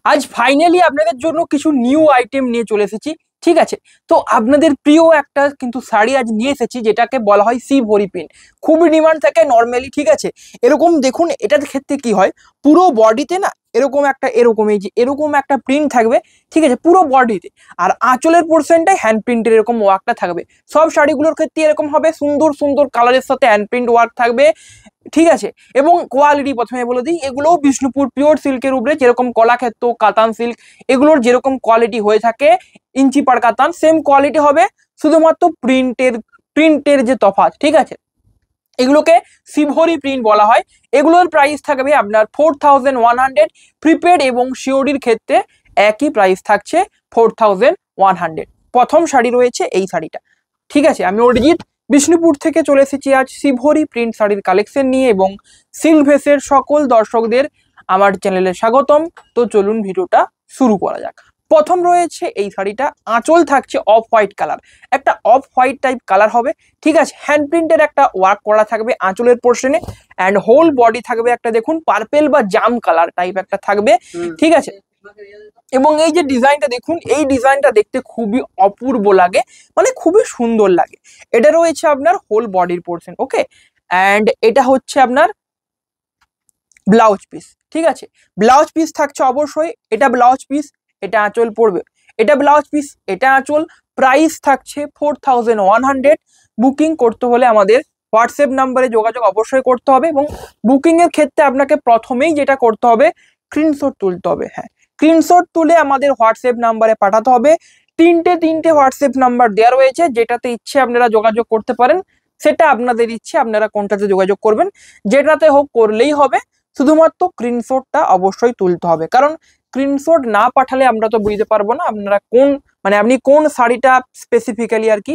আজ ফাইনালি আপনাদের জন্য কিছু নিউ আইটেম নিয়ে চলে এসেছি। ঠিক আছে, তো আপনাদের প্রিয় একটা কিন্তু শাড়ি আজ নিয়ে এসেছি, যেটাকে বলা হয় শিবহরি প্রিন্ট। খুবই ডিমান্ড থাকে নর্মালি। ঠিক আছে, এরকম দেখুন, এটার ক্ষেত্রে কি হয়, পুরো বডিতে না এরকম একটা এরকম এই যে এরকম একটা প্রিন্ট থাকবে। ঠিক আছে, পুরো বডিতে। আর আঁচলের পোর্শনটাই হ্যান্ড প্রিন্টের এরকম ওয়ার্কটা থাকবে। সব শাড়িগুলোর ক্ষেত্রে এরকম হবে, সুন্দর সুন্দর কালারের সাথে হ্যান্ড প্রিন্ট ওয়ার্ক থাকবে। ঠিক আছে, এবং কোয়ালিটি প্রথমে বলে দিই, এগুলোও বিষ্ণুপুর পিওর সিল্কের উপরে, যেরকম কলাক্ষেত্র কাতান সিল্ক এগুলোর যেরকম কোয়ালিটি হয়ে থাকে ইঞ্চি পার কাতান, সেম কোয়ালিটি হবে, শুধুমাত্র প্রিন্টের যে তফাৎ। ঠিক আছে, এগুলোকে শিবহরি প্রিন্ট বলা হয়। এগুলোর প্রাইস থাকবে আপনার 4100, প্রিপেড এবং সিওডির ক্ষেত্রে একই প্রাইস থাকছে 4100। প্রথম শাড়ি রয়েছে এই শাড়িটা। ঠিক আছে, আমি অরিজিৎ বিষ্ণুপুর থেকে চলে এসেছি আজ শিবহরি প্রিন্ট শাড়ির কালেকশন নিয়ে, এবং সিল্ক ভেসের সকল দর্শকদের আমার চ্যানেলে স্বাগতম। তো চলুন ভিডিওটা শুরু করা যাক। প্রথম রয়েছে এই শাড়িটা, আঁচল থাকছে অফ হোয়াইট কালার, একটা অফ হোয়াইট টাইপ কালার হবে। ঠিক আছে, হ্যান্ড প্রিন্টের একটা ওয়ার্ক করা থাকবে আঁচলের পোর্শনে, অ্যান্ড হোল বডি থাকবে একটা দেখুন পার্পেল বা জাম কালার টাইপ একটা থাকবে। ঠিক আছে, এবং এই যে ডিজাইনটা দেখুন, এই ডিজাইনটা দেখতে খুবই অপূর্ব লাগে, মানে খুবই সুন্দর লাগে। এটা রয়েছে আপনার হোল বডির পোর্শন। ওকে, অ্যান্ড এটা হচ্ছে আপনার ব্লাউজ পিস। ঠিক আছে, ব্লাউজ পিস থাকছে অবশ্যই, এটা ব্লাউজ পিস, এটা আঁচল পড়বে, এটা ব্লাউজ পিস, এটা আঁচল। প্রাইস থাকছে 4100। বুকিং করতে হলে আমাদের হোয়াটসঅ্যাপ নাম্বারে যোগাযোগ অবশ্যই করতে হবে, এবং বুকিং এর ক্ষেত্রে আপনাকে প্রথমেই যেটা করতে হবে, স্ক্রিনশট তুলতে হবে। হ্যাঁ, স্ক্রিনশট তুলে আমাদের হোয়াটসঅ্যাপ নাম্বারে পাঠাতে হবে। তিনটে হোয়াটসঅ্যাপ নাম্বার দেওয়া রয়েছে, যেটাতে ইচ্ছে আপনারা যোগাযোগ করতে পারেন, সেটা আপনাদের ইচ্ছে আপনারা কোনটাতে যোগাযোগ করবেন, যেটাতে হোক করলেই হবে। শুধুমাত্র স্ক্রিনশটটা অবশ্যই তুলতে হবে, কারণ স্ক্রিনশট না পাঠালে আমরা তো বুঝতে পারবো না আপনারা কোন, মানে আপনি কোন শাড়িটা স্পেসিফিক্যালি আর কি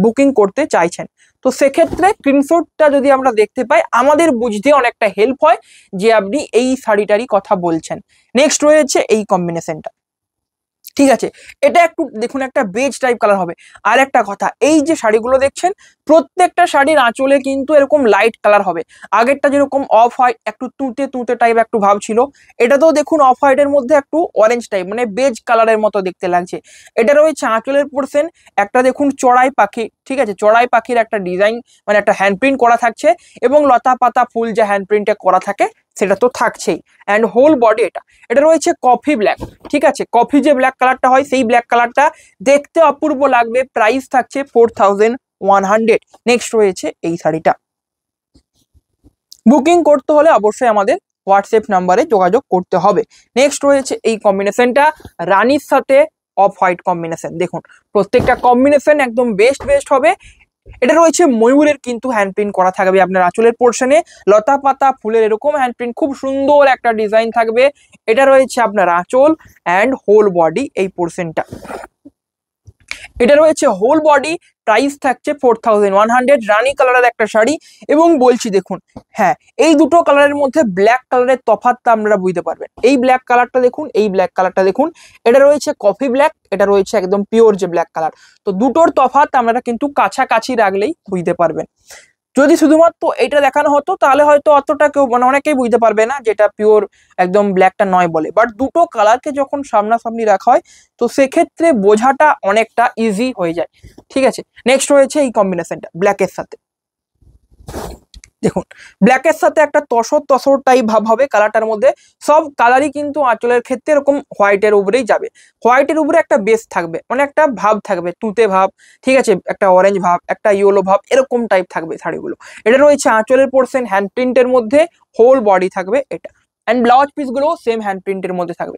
বুকিং করতে চাইছেন। তো সেক্ষেত্রে স্ক্রিনশটটা যদি আমরা দেখতে পাই, আমাদের বুঝতে অনেকটা হেল্প হয় যে আপনি এই শাড়িটারই কথা বলছেন। নেক্সট রয়েছে এই কম্বিনেশনটা। ঠিক আছে, এটা একটু দেখুন, একটা বেজ টাইপ কালার হবে। আর একটা কথা, এই যে শাড়িগুলো দেখছেন, প্রত্যেকটা শাড়ির আঁচলে কিন্তু এরকম লাইট কালার হবে। আগেরটা যেরকম অফ হোয়াইট একটু তুঁতে তুঁতে টাইপ একটু ভাব ছিল, এটাতেও দেখুন অফ হোয়াইটের মধ্যে একটু অরেঞ্জ টাইপ, মানে বেজ কালারের মতো দেখতে লাগছে। এটা রয়েছে আঁচলের পোর্শন, একটা দেখুন চড়াই পাখি। ঠিক আছে, চড়াই পাখির একটা ডিজাইন, মানে একটা হ্যান্ড প্রিন্ট করা থাকছে, এবং লতা পাতা ফুল যে হ্যান্ড প্রিন্টে করা থাকে সেটা তো থাকছেই। অ্যান্ড হোল বডি এটা, এটা রয়েছে কফি ব্ল্যাক। ঠিক আছে, কফি যে ব্ল্যাক কালারটা হয়, সেই ব্ল্যাক কালারটা দেখতে অপূর্ব লাগবে। প্রাইস থাকছে 4100। নেক্সট রয়েছে এই শাড়িটা। বুকিং করতে হলে অবশ্যই আমাদের হোয়াটসঅ্যাপ নাম্বারে যোগাযোগ করতে হবে। নেক্সট রয়েছে এই কম্বিনেশনটা, রানীর সাথে অফ হোয়াইট কম্বিনেশন। দেখুন, প্রত্যেকটা কম্বিনেশন একদম বেস্ট বেস্ট হবে। এটা রয়েছে ময়ূরের কিন্তু হ্যান্ড প্রিন্ট করা থাকবে আপনার আঁচলের পোর্শনে, লতা পাতা ফুলের এরকম হ্যান্ড প্রিন্ট, খুব সুন্দর একটা ডিজাইন থাকবে। এটা রয়েছে আপনার আঁচল অ্যান্ড হোল বডি এই পোর্শনটা। এটা রয়েছে হোল বডি, প্রাইস থাকছে 4100। রানী কালারের একটা শাড়ি, এবং বলছি দেখুন, হ্যাঁ, এই দুটো কালারের মধ্যে ব্ল্যাক কালারের তফাৎটা আপনারা বুঝতে পারবেন। এই ব্ল্যাক কালারটা দেখুন, এই ব্ল্যাক কালারটা দেখুন, এটা রয়েছে কফি ব্ল্যাক, এটা রয়েছে একদম পিওর যে ব্ল্যাক কালার। তো দুটোর তফাৎ আপনারা কিন্তু কাছাকাছি রাখলেই বুঝতে পারবেন। যদি শুধুমাত্র এটা দেখানো হতো তাহলে হয়তো অতটা কেউ, মানে অনেকেই বুঝতে পারবে না যেটা পিওর একদম ব্ল্যাকটা নয় বলে, বাট দুটো কালারকে যখন সামনাসামনি রাখা হয়, তো সেক্ষেত্রে বোঝাটা অনেকটা ইজি হয়ে যায়। ঠিক আছে, নেক্সট রয়েছে এই কম্বিনেশনটা ব্ল্যাকের সাথে। দেখুন, ব্ল্যাকের সাথে একটা তসর তসর টাইপ ভাব হবে কালারটার মধ্যে। সব কালারই কিন্তু আঁচলের ক্ষেত্রে এরকম হোয়াইটের উপরেই যাবে। হোয়াইটের উপরে একটা বেস থাকবে, মানে একটা ভাব থাকবে, তুঁতে ভাব। ঠিক আছে, একটা অরেঞ্জ ভাব, একটা ইয়েলো ভাব, এরকম টাইপ থাকবে শাড়িগুলো। এটা রয়েছে আঁচলের পোর্শন, হ্যান্ড প্রিন্টের মধ্যে, হোল বডি থাকবে এটা। অ্যান্ড ব্লাউজ পিস গুলো সেম হ্যান্ড প্রিন্টের মধ্যে থাকবে।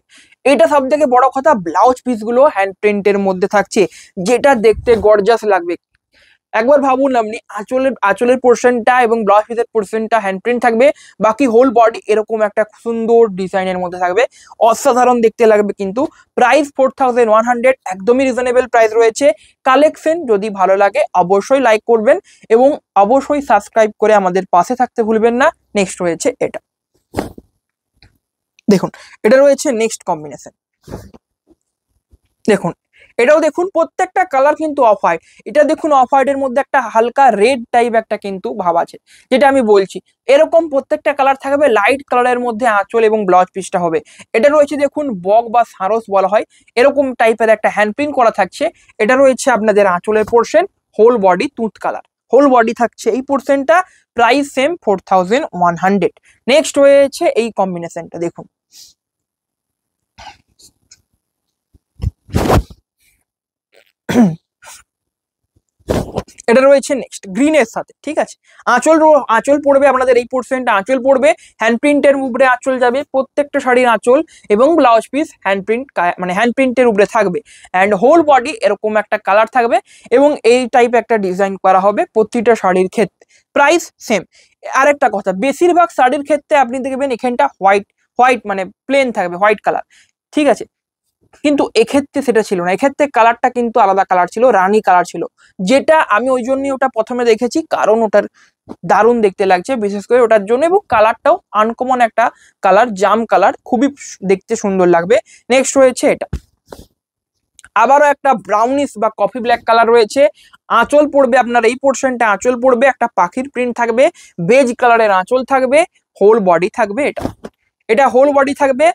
এটা সব থেকে বড় কথা, ব্লাউজ পিস গুলো হ্যান্ড প্রিন্টের মধ্যে থাকছে, যেটা দেখতে গর্জাস লাগবে। একবার ভাবুন আপনি, আঁচলের পোর্শনটা এবং ব্লাউজ পিসের পোর্শনটা হ্যান্ড প্রিন্ট থাকবে, বাকি হোল বডি এরকম একটা সুন্দর ডিজাইনের মধ্যে থাকবে, অসাধারণ দেখতে লাগবে। কিন্তু প্রাইস 4100, একদমই রিজনেবল প্রাইস রয়েছে। কালেকশন যদি ভালো লাগে অবশ্যই লাইক করবেন, এবং অবশ্যই সাবস্ক্রাইব করে আমাদের পাশে থাকতে ভুলবেন না। নেক্সট রয়েছে এটা। দেখুন, এটা রয়েছে নেক্সট কম্বিনেশন। দেখুন, এটাও দেখুন প্রত্যেকটা কালার কিন্তু অফ হোয়াইট। এটা দেখুন অফ হোয়াইটের মধ্যে একটা হালকা রেড টাইপ একটা কিন্তু ভাব আছে, যেটা আমি বলছি। এরকম প্রত্যেকটা কালার থাকবে, লাইট কালারের মধ্যে আঁচল এবং ব্লাউজ পিসটা হবে। এটা রয়েছে দেখুন বক বা সারস বলা হয়, এরকম টাইপের একটা হ্যান্ড প্রিন্ট করা থাকছে। এটা রয়েছে আপনাদের আঁচলের পোর্শন, হোল বডি তুঁত কালার, হোল বডি থাকছে এই পোর্শনটা। Price same 4100। নেক্সট রয়েছে এই কম্বিনেশনটা দেখুন, এটা রয়েছে নেক্সট গ্রিনের সাথে, ঠিক আছে। আঁচল পড়বে আপনাদের এই পোর্শনটা, আঁচল পড়বে হ্যান্ড প্রিন্টের উপরে আঁচল যাবে প্রত্যেকটা শাড়ির আঁচল, এবং ব্লাউজ পিস হ্যান্ড প্রিন্ট মানে হ্যান্ড প্রিন্টের উপরে থাকবে। অ্যান্ড হোল বডি এরকম একটা কালার থাকবে, এবং এই টাইপ একটা ডিজাইন করা হবে প্রতিটা শাড়ির ক্ষেত্রে। Price same. আরেকটা কথা, বেশিরভাগ শাড়ির ক্ষেত্রে আপনি দেখবেন এখানটা হোয়াইট হোয়াইট মানে প্লেন থাকবে, হোয়াইট কালার, ঠিক আছে। কিন্তু এক্ষেত্রে সেটা ছিল না, এক্ষেত্রে কালারটা কিন্তু আলাদা কালার ছিল, রানী কালার ছিল, যেটা আমি ওই জন্যই ওটা প্রথমে দেখেছি, কারণ ওটার দারুণ দেখতে লাগছে বিশেষ করে ওটার জন্য, এবং কালারটাও আনকমন একটা কালার, জাম কালার, খুবই দেখতে সুন্দর লাগবে। নেক্সট রয়েছে এটা, আবারও একটা ব্রাউনিশ বা কফি ব্ল্যাক কালার রয়েছে। আঁচল পড়বে আপনার এই পোর্শনটা, আঁচল পড়বে একটা পাখির প্রিন্ট থাকবে, বেজ কালারের আঁচল থাকবে, হোল বডি থাকবে, এটা হোল বডি থাকবে।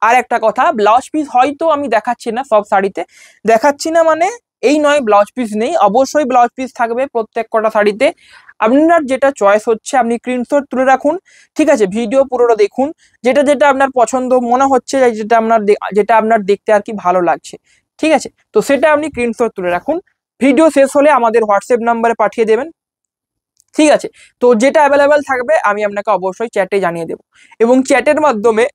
আর একটা কথা, ব্লাউজ পিস হয়তো আমি দেখাচ্ছি না, সব শাড়িতে দেখাচ্ছি না মানে এই নয় ব্লাউজ পিস নেই, অবশ্যই ব্লাউজ পিস থাকবে প্রত্যেক কটা শাড়িতে। আপনার যেটা চয়েস হচ্ছে আপনি স্ক্রিনশট তুলে রাখুন, ঠিক আছে, ভিডিও পুরোটা দেখুন, যেটা যেটা আপনার পছন্দ মনে হচ্ছে, যেটা আপনার দেখতে আর কি ভালো লাগছে, ঠিক আছে, তো সেটা আপনি স্ক্রিনশট তুলে রাখুন। ভিডিও শেষ হলে আমাদের হোয়াটসঅ্যাপ নাম্বারে পাঠিয়ে দেবেন, ঠিক আছে। তো যেটা অ্যাভেলেবেল থাকবে আমি আপনাকে অবশ্যই চ্যাটে জানিয়ে দেবো, এবং চ্যাটের মাধ্যমে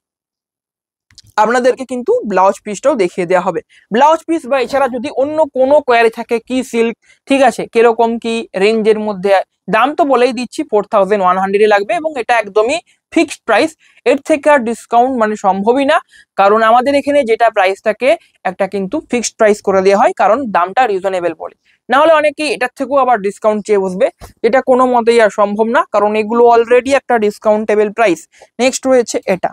আপনাদেরকে কিন্তু ব্লাউজ পিসটাও দেখিয়ে দেওয়া হবে। ব্লাউজ পিস বা এছাড়া যদি অন্য কোনো কোয়ারি থাকে, কি সিল্ক, ঠিক আছে, কিরকম কি রেঞ্জের মধ্যে, দাম তো বলেই দিচ্ছি 4100 লাগবে, এবং এটা একদমই ফিক্সড প্রাইস, এর থেকে আর ডিসকাউন্ট মানে সম্ভবই না, কারণ আমাদের এখানে যেটা প্রাইস থাকে একটা কিন্তু ফিক্সড প্রাইস করে দেওয়া হয়, কারণ দামটা রিজনেবল বলে। না হলে অনেকেই এটার থেকেও আবার ডিসকাউন্ট চেয়ে বসবে, এটা কোনো মতেই আর সম্ভব না, কারণ এগুলো অলরেডি একটা ডিসকাউন্টেবল প্রাইস। নেক্সট রয়েছে এটা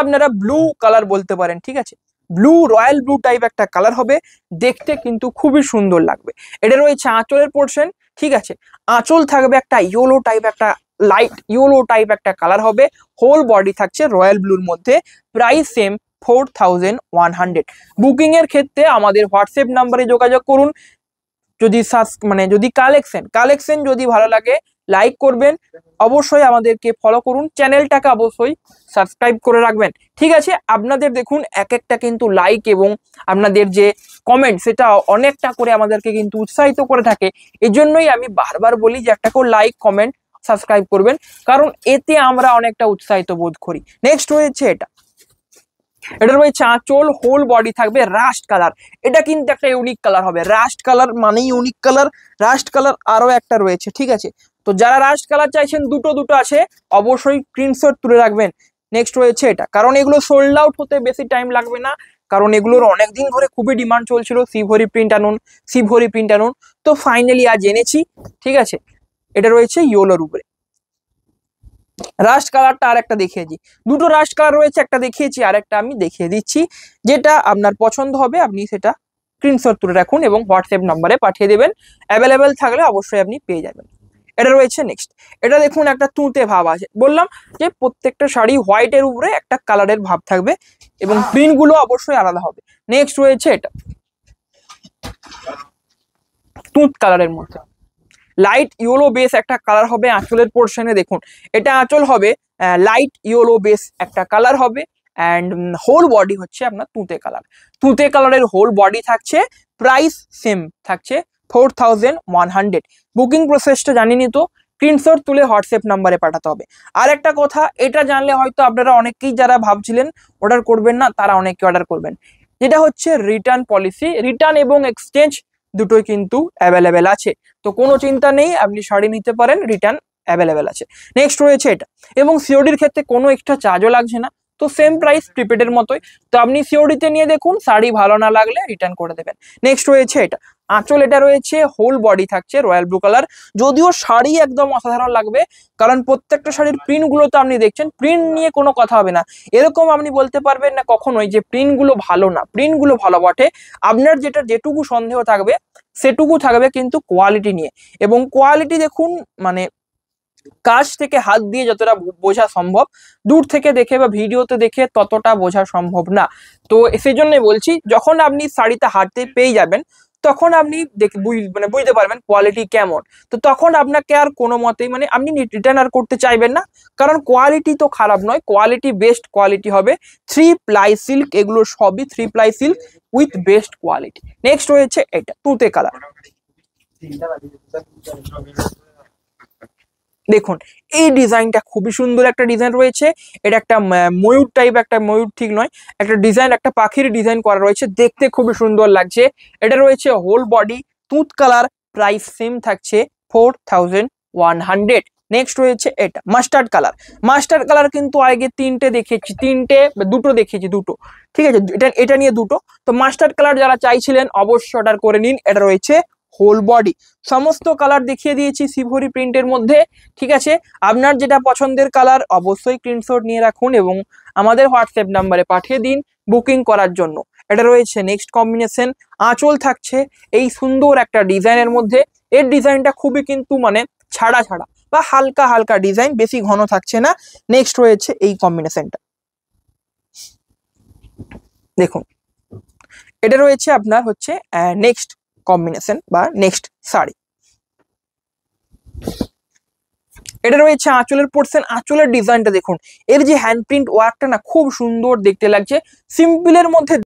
আপনারা ব্লু কালার বলতে পারেন, ঠিক আছে, ব্লু রয়্যাল ব্লু টাইপ একটা কালার হবে, দেখতে কিন্তু খুবই সুন্দর লাগবে। এটা রয়েছে আঁচলের পোর্শন, ঠিক আছে, আঁচল থাকবে একটা ইয়েলো টাইপ, একটা লাইট ইয়েলো টাইপ একটা কালার হবে, হোল বডি থাকছে রয়্যাল ব্লুর মধ্যে। Price same 4100। বুকিং এর ক্ষেত্রে আমাদের হোয়াটসঅ্যাপ নাম্বারে যোগাযোগ করুন। যদি যদি কালেকশন যদি ভালো লাগে লাইক করবেন, অবশ্যই আমাদেরকে ফলো করুন, চ্যানেলটাকে অবশ্যই সাবস্ক্রাইব করে রাখবেন, ঠিক আছে। আপনাদের দেখুন এক একটা কিন্তু লাইক এবং আপনাদের যে কমেন্ট, সেটা অনেকটা করে আমাদেরকে কিন্তু উৎসাহিত করে থাকে। এই জন্যই আমি বারবার বলি যে একটা করে লাইক কমেন্ট সাবস্ক্রাইব করবেন, কারণ এতে আমরা অনেকটা উৎসাহিত বোধ করি। নেক্সট রয়েছে এটা রয়েছে আঁচল, হোল বডি থাকবে রাস্ট কালার, এটা কিন্তু একটা ইউনিক কালার হবে, রাস্ট কালার মানেই ইউনিক কালার। রাস্ট কালার আরো একটা রয়েছে, ঠিক আছে, তো যারা রাস্ট কালার চাইছেন দুটো আছে, অবশ্যই স্ক্রিনশট তুলে রাখবেন। নেক্সট রয়েছে এটা, কারণ এগুলো সোল্ড আউট হতে বেশি টাইম লাগবে না, কারণ এগুলোর অনেকদিন ধরে খুবই ডিমান্ড চলছিল, শিবহরি প্রিন্ট আনুন, তো ফাইনালি আজ এনেছি, ঠিক আছে। এটা রয়েছে ইয়েলোর উপরে, রাস্ট কালারটা আর একটা দেখিয়েছি, দুটো রাস্ট কালার রয়েছে, একটা দেখিয়েছি আর একটা আমি দেখিয়ে দিচ্ছি, যেটা আপনার পছন্দ হবে আপনি সেটা স্ক্রিনশট তুলে রাখুন এবং হোয়াটসঅ্যাপ নাম্বারে পাঠিয়ে দেবেন, অ্যাভেলেবেল থাকলে অবশ্যই আপনি পেয়ে যাবেন। এটা রয়েছে নেক্সট, এটা দেখুন একটা তুঁতে ভাব আছে, বললাম যে প্রত্যেকটা শাড়ি হোয়াইটের উপরে একটা কালারের ভাব থাকবে, এবং প্রিন্টগুলো অবশ্যই আলাদা হবে। নেক্সট রয়েছে এটা তুঁত কালারের মধ্যে, লাইট ইয়েলো বেস একটা কালার হবে আঁচলের পোর্শনে, দেখুন এটা আঁচল হবে লাইট ইয়েলো বেস একটা কালার হবে, অ্যান্ড হোল বডি হচ্ছে আপনার তুঁতে কালারের হোল বডি থাকছে। প্রাইস সেম থাকছে 4100। বুকিং প্রসেসটা জানিনি তো, স্ক্রিনশট তুলে হোয়াটসঅ্যাপ নাম্বারে পাঠাতে হবে। আর একটা কথা, এটা জানলে হয়তো আপনারা অনেকেই যারা ভাবছিলেন অর্ডার করবেন না, তারা অনেকে অর্ডার করবেন, যেটা হচ্ছে রিটার্ন পলিসি, রিটার্ন এবং এক্সচেঞ্জ দুটোই কিন্তু অ্যাভেলেবেল আছে, তো কোনো চিন্তা নেই, আপনি শাড়ি নিতে পারেন, রিটার্ন অ্যাভেলেবেল আছে। নেক্সট রয়েছে এটা, এবং সিওডির ক্ষেত্রে কোনো এক্সট্রা চার্জও লাগছে না, তো সেম প্রাইস প্রিপেডের মতোই, তো আপনি সিওডিতে নিয়ে দেখুন, শাড়ি ভালো না লাগলে রিটার্ন করে দেবেন। নেক্সট রয়েছে এটা, আঁচল এটা রয়েছে হোল বডি থাকছে রয়্যাল ব্লু কালার। যদিও শাড়ি একদম অসাধারণ লাগবে, কারণ প্রত্যেকটা শাড়ির প্রিন্ট গুলো তো আপনি দেখছেন, প্রিন্ট নিয়ে কোনো কথা হবে না। এরকম আপনি বলতে পারবেন না কখনোই যে প্রিন্ট গুলো ভালো না, প্রিন্ট গুলো ভালো বটে। আপনার যেটুকু সন্দেহ থাকবে সেটুকু থাকবে কিন্তু কোয়ালিটি নিয়ে। এবং কোয়ালিটি দেখুন, মানে কাছ থেকে হাত দিয়ে যতটা বোঝা সম্ভব, দূর থেকে দেখে বা ভিডিওতে দেখে ততটা বোঝা সম্ভব না। তো সেই জন্যই বলছি, যখন আপনি শাড়িটা হাতে পেয়ে যাবেন তখন আপনি মানে বুঝতে পারবেন কোয়ালিটি কেমন। তো তখন আপনাকে আর কোনো মতেই মানে আপনি রিটার্ন আর করতে চাইবেন না, কারণ কোয়ালিটি তো খারাপ নয়, কোয়ালিটি বেস্ট কোয়ালিটি হবে। 3 প্লাই সিল্ক, এগুলো সবই 3 ply silk with best quality. Next রয়েছে এটা তুঁতে কালার। দেখুন এই ডিজাইনটা খুবই সুন্দর একটা ডিজাইন রয়েছে। এটা একটা ময়ূর টাইপ, একটা ময়ূর ঠিক নয়, একটা ডিজাইন, একটা পাখির ডিজাইন করা রয়েছে, দেখতে খুবই সুন্দর লাগছে। এটা রয়েছে হোল বডি তুঁত কালার, প্রাইস সেম থাকছে 4100। নেক্সট রয়েছে এটা মাস্টার্ড কালার। মাস্টার্ড কালার কিন্তু আগে দুটো দেখিয়েছি, দুটো, ঠিক আছে, এটা নিয়ে দুটো। তো মাস্টার্ড কালার যারা চাইছিলেন অবশ্যই অর্ডার করে নিন। এটা রয়েছে হোল বডি, সমস্ত কালার দেখিয়ে দিয়েছি শিবহরি প্রিন্টের মধ্যে, ঠিক আছে। আপনার যেটা পছন্দের কালার অবশ্যই স্ক্রিনশট নিয়ে রাখুন এবং আমাদের হোয়াটসঅ্যাপ নাম্বারে পাঠিয়ে দিন বুকিং করার জন্য। এটা রয়েছে নেক্সট কম্বিনেশন। আঁচল থাকছে এই সুন্দর একটা ডিজাইনের মধ্যে। এর ডিজাইনটা খুবই কিন্তু মানে ছাড়া ছাড়া বা হালকা হালকা ডিজাইন, বেশি ঘন থাকছে না। নেক্সট রয়েছে এই কম্বিনেশনটা, দেখুন এটা রয়েছে আপনার হচ্ছে নেক্সট কম্বিনেশন বা নেক্সট শাড়ি। এটা রয়েছে আঁচলের পোর্শন। আঁচলের ডিজাইনটা দেখুন, এর যে হ্যান্ড প্রিন্ট ওয়ার্কটা না খুব সুন্দর দেখতে লাগছে, সিম্পলের মধ্যে